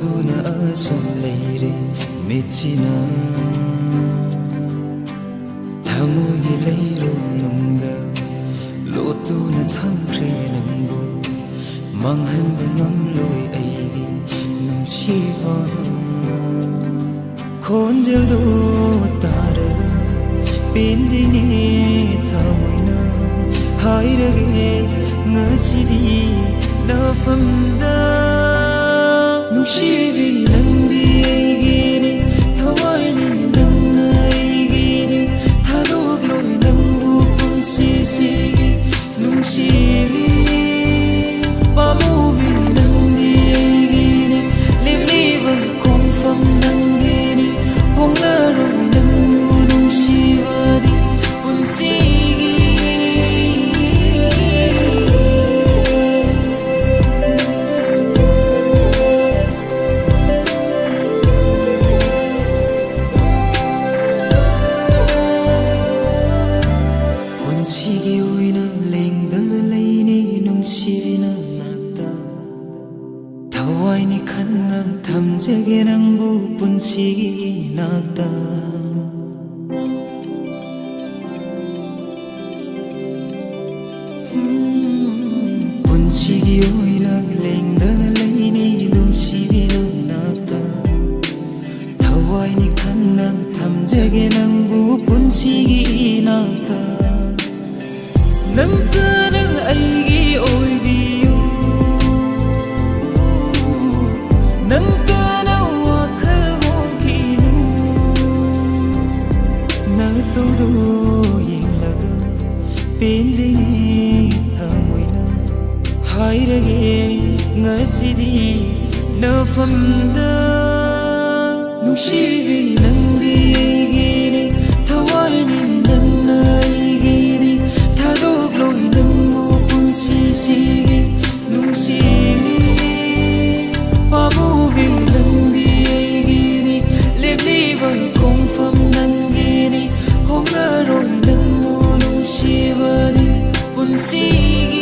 ꯂꯣꯠꯇꯨꯅ ꯑꯁꯨꯝ ꯂꯩꯔꯦ ꯃꯤꯠꯁꯤꯅ ꯊꯃꯣꯏꯒꯤ ꯂꯩꯔꯣꯡꯅꯨꯡꯗ ꯂꯣꯠꯇꯨꯅ ꯊꯝꯈ꯭ꯔꯦ ꯅꯪꯕꯨ ꯃꯥꯡꯍꯟꯕ ꯉꯝꯂꯣꯏ ꯑꯩꯒꯤ ꯅꯨꯡꯁꯤꯕ ꯈꯣꯟꯖꯦꯜꯗꯣ ꯇꯥꯔꯒ ꯄꯦꯟꯖꯩꯅꯦ ꯊꯃꯣꯏꯅ ꯍꯥꯏꯔꯒꯦ ꯉꯁꯤꯗꯤ ꯅꯐꯝꯗ ꯅꯨꯡꯁꯤꯕꯤ ꯅꯪꯗꯤ ꯑꯩꯒꯤꯅꯤ ꯊꯋꯥꯏꯅꯤ ꯅꯪꯅ ꯑꯩꯒꯤꯅꯤ ꯊꯥꯗꯣꯛꯂꯣꯏ ꯅꯪꯕꯨ ꯄꯨꯟꯁꯤꯁꯤꯒꯤ ꯅꯨꯡꯁꯤꯕꯤ ꯄꯥꯝꯃꯨꯕꯤ ꯅꯪꯗꯤ ꯑꯩꯒꯤꯅꯤ ꯂꯦꯞꯂꯤꯕ ꯈꯣꯡꯐꯝ ꯅꯪꯒꯤꯅꯤ ꯍꯣꯡꯂꯔꯣꯏ ꯅꯪꯕꯨ ꯅꯨꯡꯁꯤꯕꯗꯤ ꯄꯨꯟꯁꯤꯒꯤ ꯄꯨꯟꯁꯤꯒꯤ ꯑꯣꯏꯅ ꯂꯦꯡꯗꯅ ꯂꯩꯅꯤ ꯅꯨꯡꯁꯤꯕꯤꯅ ꯅꯥꯛꯇ ꯊꯋꯥꯏꯅꯤ ꯈꯟꯅ ꯊꯝꯖꯒꯦ ꯅꯪꯕꯨ ꯄꯨꯟꯁꯤꯒꯤ ꯅꯥꯛꯇ ꯄꯨꯟꯁꯤꯒꯤ ꯑꯣꯏꯅ ꯂꯦꯡꯗꯅ ꯂꯩꯅꯤ ꯅꯨꯡꯁꯤꯕꯤꯅ ꯅꯥꯛꯇ ꯊꯋꯥꯏꯅꯤ ꯈꯟꯅ ꯊꯝꯖꯒꯦ ꯅꯪꯕꯨ ꯄꯨꯟꯁꯤꯒꯤ ꯅꯥꯛꯇ ꯅꯪꯇꯅ ꯑꯩꯒꯤ ꯑꯣꯏꯕꯤꯌꯨ ꯅꯪꯇꯅ ꯋꯥꯈꯜ ꯍꯣꯡꯈꯤꯅꯨ ꯅꯇꯧꯗꯣ ꯌꯦꯡꯂꯒ ꯄꯦꯟꯖꯩꯅꯦ ꯊꯃꯣꯏꯅ ꯍꯥꯏꯔꯒꯦ ꯉꯁꯤꯗꯤ ꯅꯐꯝꯗ ꯅꯨꯡꯁꯤꯕꯤ ꯅꯪꯗꯤ ꯑꯩꯒꯤꯅꯤ ꯊꯋꯥꯏꯅꯤ ꯅꯪꯅ ꯑꯩꯒꯤꯅꯤ ꯊꯥꯗꯣꯛꯂꯣꯏ ꯅꯪꯕꯨ ꯄꯨꯟꯁꯤꯁꯤꯒꯤ ꯅꯨꯡꯁꯤꯕꯤ ꯄꯥꯝꯃꯨꯕꯤ ꯅꯪꯗꯤ ꯑꯩꯒꯤꯅꯤ ꯂꯦꯞꯂꯤꯕ ꯈꯣꯡꯐꯝ ꯅꯪꯒꯤꯅꯤ ꯍꯣꯡꯂꯔꯣꯏ ꯅꯪꯕꯨ ꯅꯨꯡꯁꯤꯕꯗꯤ ꯄꯨꯟꯁꯤꯒꯤ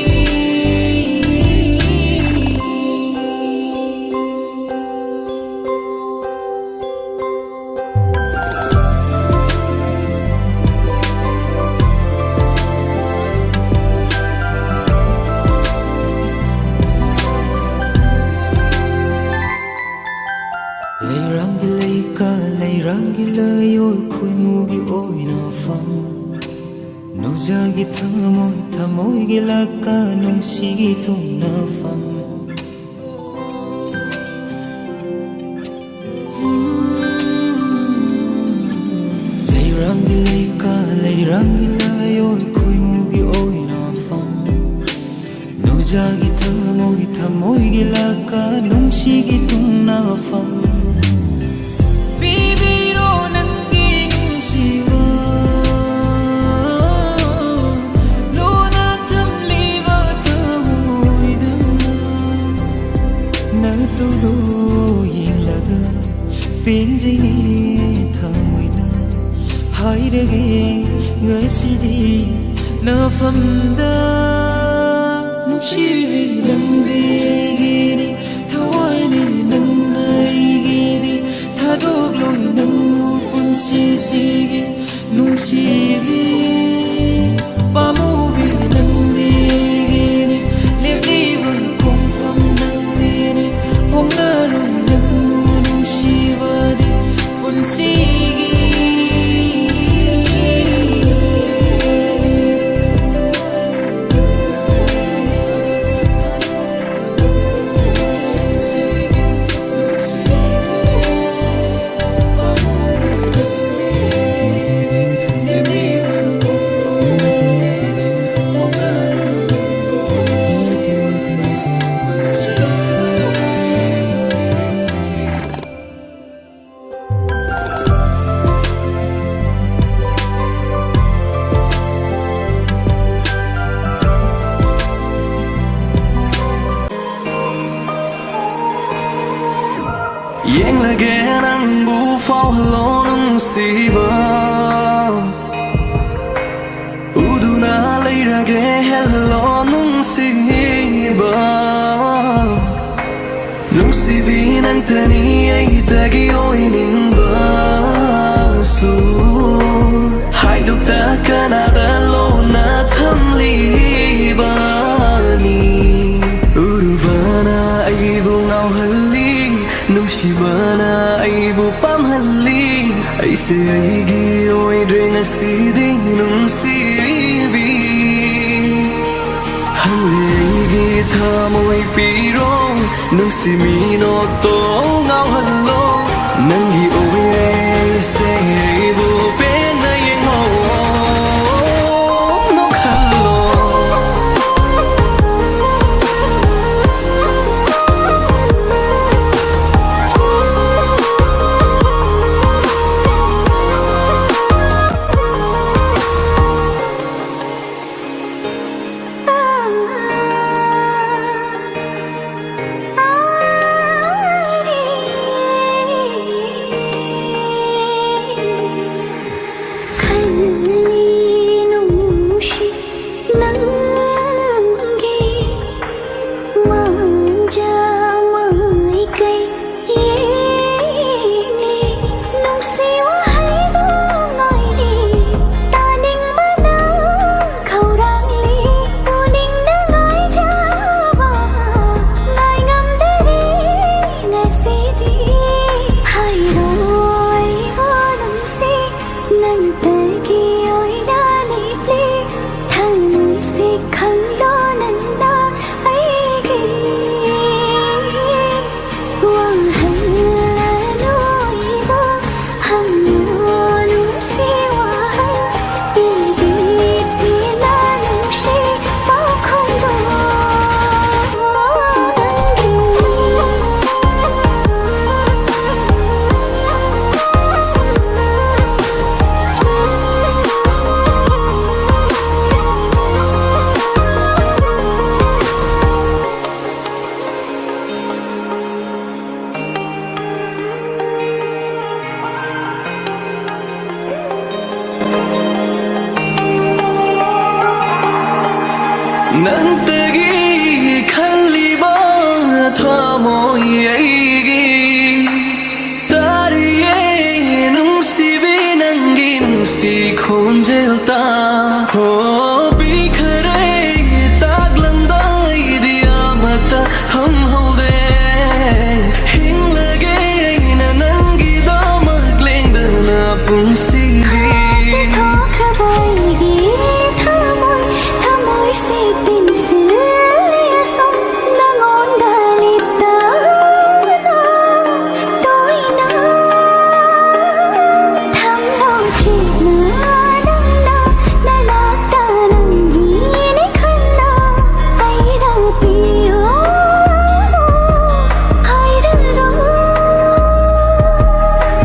ꯂꯩꯔꯥꯡꯒꯤ ꯂꯩꯀꯥ ꯂꯩꯔꯥꯡꯒꯤ ꯂꯩꯌꯣꯜ ꯈꯣꯏꯃꯨꯒꯤ ꯑꯣꯏꯅꯐꯝ ꯅꯨꯡꯖꯥꯒꯤ ꯊꯃꯣꯏ ꯊꯃꯣꯏꯒꯤ ꯂꯥꯛꯀ ꯅꯨꯡꯁꯤꯒꯤ ꯊꯨꯡꯅꯐꯝ ꯂꯩꯔꯥꯡꯒꯤ ꯂꯩꯀꯥ ꯂꯩꯔꯥꯡꯒꯤ ꯂꯩꯌꯣꯜ ꯈꯣꯏꯃꯨꯒꯤ ꯑꯣꯏꯅꯐꯝ ꯅꯨꯡꯖꯥꯒꯤ ꯊꯃꯣꯏ ꯊꯃꯣꯏꯒꯤ ꯂꯥꯛꯀ ꯅꯨꯡꯁꯤꯒꯤ ꯊꯨꯡꯅꯐꯝ ꯅꯇꯧꯗꯣ ꯌꯦꯡꯂꯒ ꯄꯦꯟꯖꯩꯅꯦ ꯊꯃꯣꯏꯅ ꯍꯥꯏꯔꯒꯦ ꯉꯁꯤꯗꯤ ꯅꯐꯝꯗ ꯅꯨꯡꯁꯤꯕꯤ ꯅꯪꯗꯤ ꯑꯩꯒꯤꯅꯤ ꯊꯋꯥꯏꯅꯤ ꯅꯪꯅ ꯑꯩꯒꯤ니ꯊꯥꯗꯣꯛꯂꯣꯏ ꯅꯪꯕꯨ ꯄꯨꯟꯁꯤꯁꯤꯒꯤ ꯅꯨꯡꯁꯤꯕꯤ ꯄꯥꯝꯃꯨꯕꯤ ꯅꯪꯗꯤ ꯑꯩꯒꯤ니 ꯂꯦꯞꯂꯤꯕ ꯈꯣꯡꯐꯝ ꯅꯪꯒꯤ니 ꯍꯣꯡꯂꯔꯣꯏ ꯅꯪꯕꯨ ꯅꯨꯡꯁꯤꯕꯗꯤ ꯄꯨꯟꯁꯤꯒꯤ Yenglage nangbu fawhalo nungsiba Uduna leirage hello nungsiba Nungsibi nang tani ai tagi oi ning basu hai duk ta kana da lo na tham li bani urbana ai bu ngau halli nung shibana ai bu pam halli ai se ai gi oi ring a si ding nung si bi hang le gi tha moi pi rong nung si mi no to ngau hallo nang gi oi re se ai bu pe na yang ho no hallo Nantagi khaliba thamoi aigi tariye nung si binangi nung si khonjel ta ho bikhare taglamdai diya mata tham hode hing lage na nangi damak lengdana punsi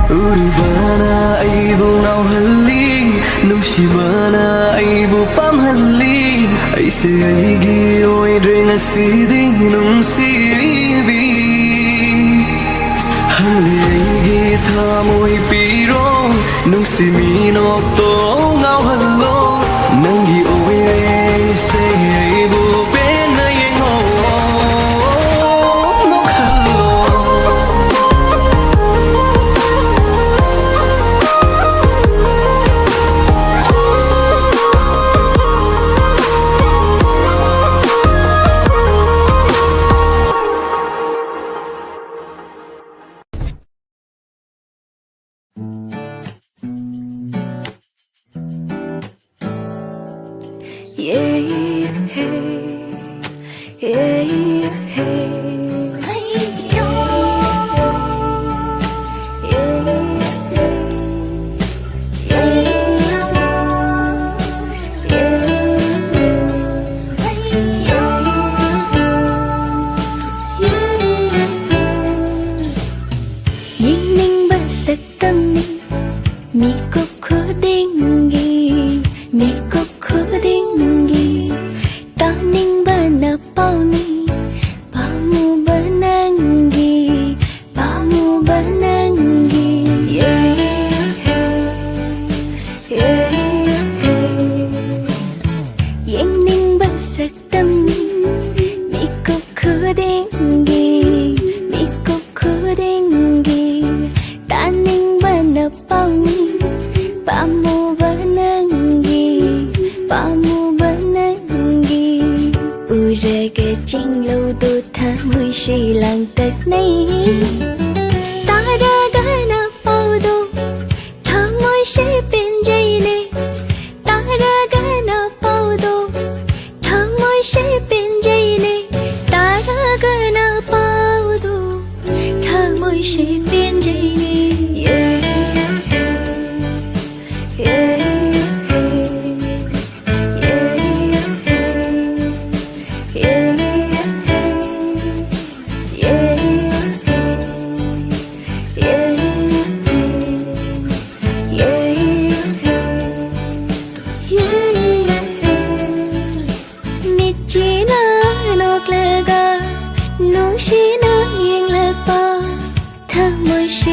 urbana ai bu ngau halli nung shibana ai bu pam halli ai se ai gi oi ring a si ding nung si bi hang le ai gi tha moi pi rong nung si mi no to ngau hallo nang gi oi re se ai bu pe na yang ho no hallo mi cúc khứ đinh ghi mi cúc khứ đinh sĩ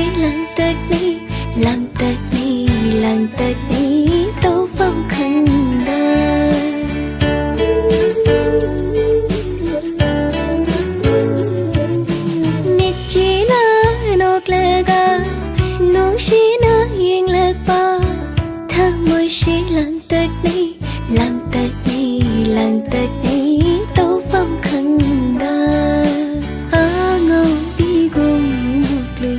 lặng tật ni đâu vong khăn đời miệt chỉ na nốt laga nung sĩ na yên lạc ba thang môi sĩ lặng tật ni đâu vong khăn đời ngâu đi gồm một lùi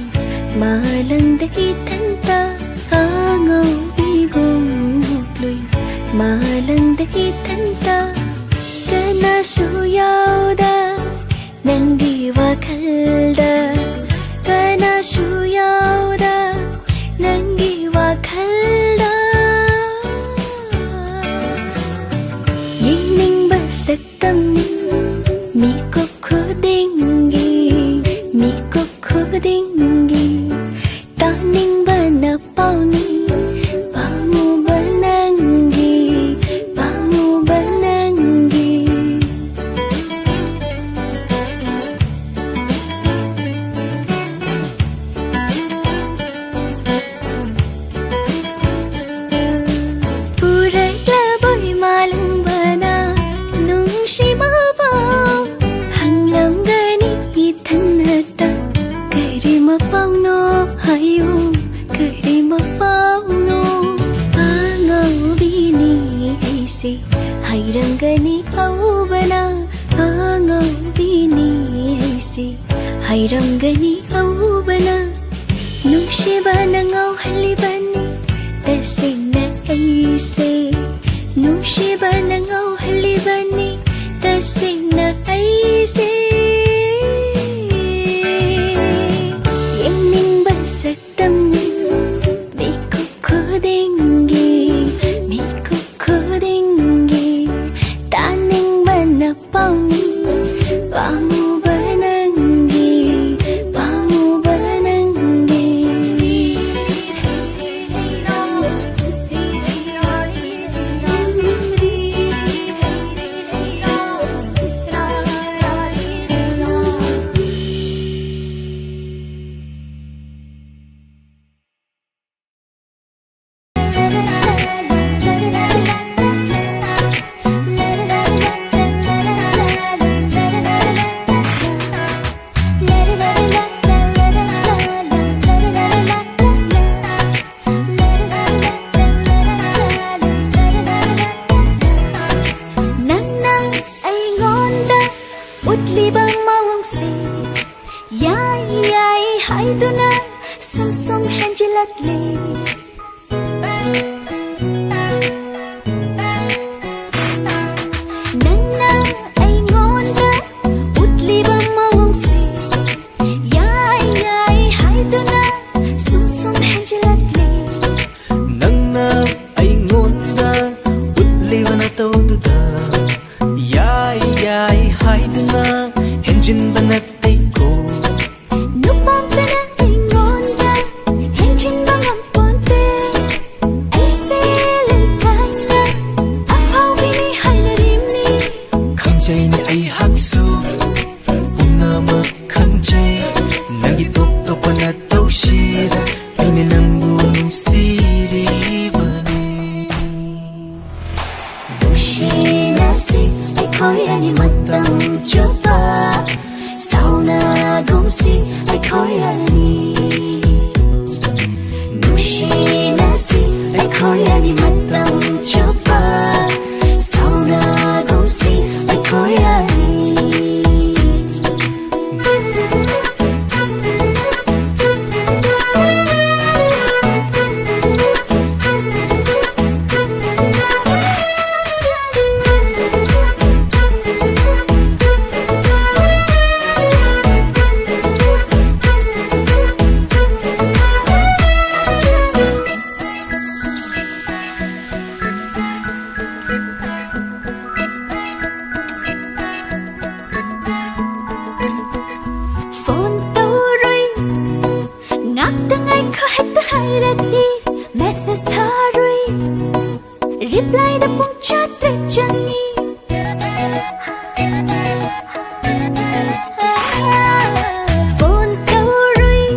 mà lần đây thân ta ngâu đi gồm một lùi mà lần đây thân ta kena suyau da nang diwa kalda kena suyau da nang diwa kalda yin ning ba sak tâm ni mi ko khu dingi ta ning ba na pau ni ba mu ba nangi pura la boy malang bana nung shi ma bao hang lam gani ithan hata kari ma pau no hayu kari ma pau no ngau bini aise hai rangani au bana ngau bini aise hai rangani au bana nung shi bana ngau hali bani tasina aise nung shi bana ngau hali bani tasina aise yang ning ba sak tâm ni mi ko khu dingi ta ning ba na pau ni ba mu ba nangi utli ba mawang si yai hai tu na samsung hanjilat le nanna ai ngon da utli ba mawang si yai hai tu na samsung hanjilat le nanna ai ngon da utli ba na tau tu da yai hai tu na henjin ba na tai ko nupam ta na ai ngon da henjin ba ngam ponte ai se le kai na afau bi ni hai na rim ni khang jai ni ai hak su bunga ma khang jai nangi top top na tau shi da ai ne nang bu nu si ri va ni shi na si ai khoi ani matam chopa sauna gom si ai khoi ani nushi na si ai khoi ani matam chopa sauna gom si ai khoi ani phone tao rồi ngắt từng ai có hết ta hay ra đi message tha rồi reply đã bung chat te changi phone tao rồi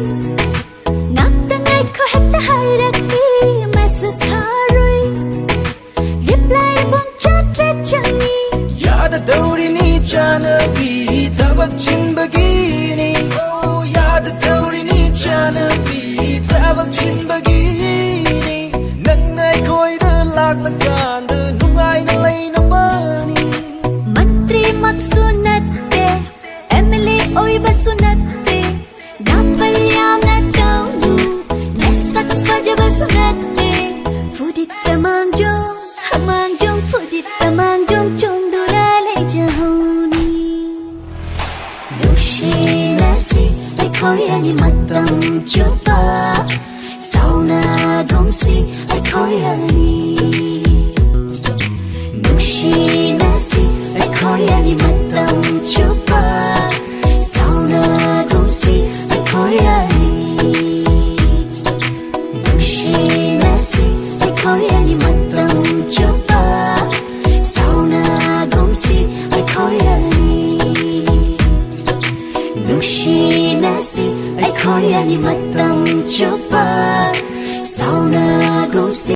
친박이니 야듯하우리니 자나비 따박 친박이니 넌날 거이들 락락간들 누가이는 레이는 많이 मंत्री मकसू नत्ते एमएलए ओई बसू नत्ते नापल्याम नत्ताउनु नेस्तक फज बसू नत्ते फुदित तमांगजों फुदित तमांगजों चोंदुरा ले जहोनी नुक्शीनासी अखोयानी मतम चुपा साउना गomsi अखोयानी नुक्शीनासी अखोयानी मतम चुपा साउना gomsi अखोयानी नुक्शीनासी अखोयानी मतम चुपा साउना gomsi अखोयानी नुक्शीनासी अखोयानी मतम चुपा साउना gomsi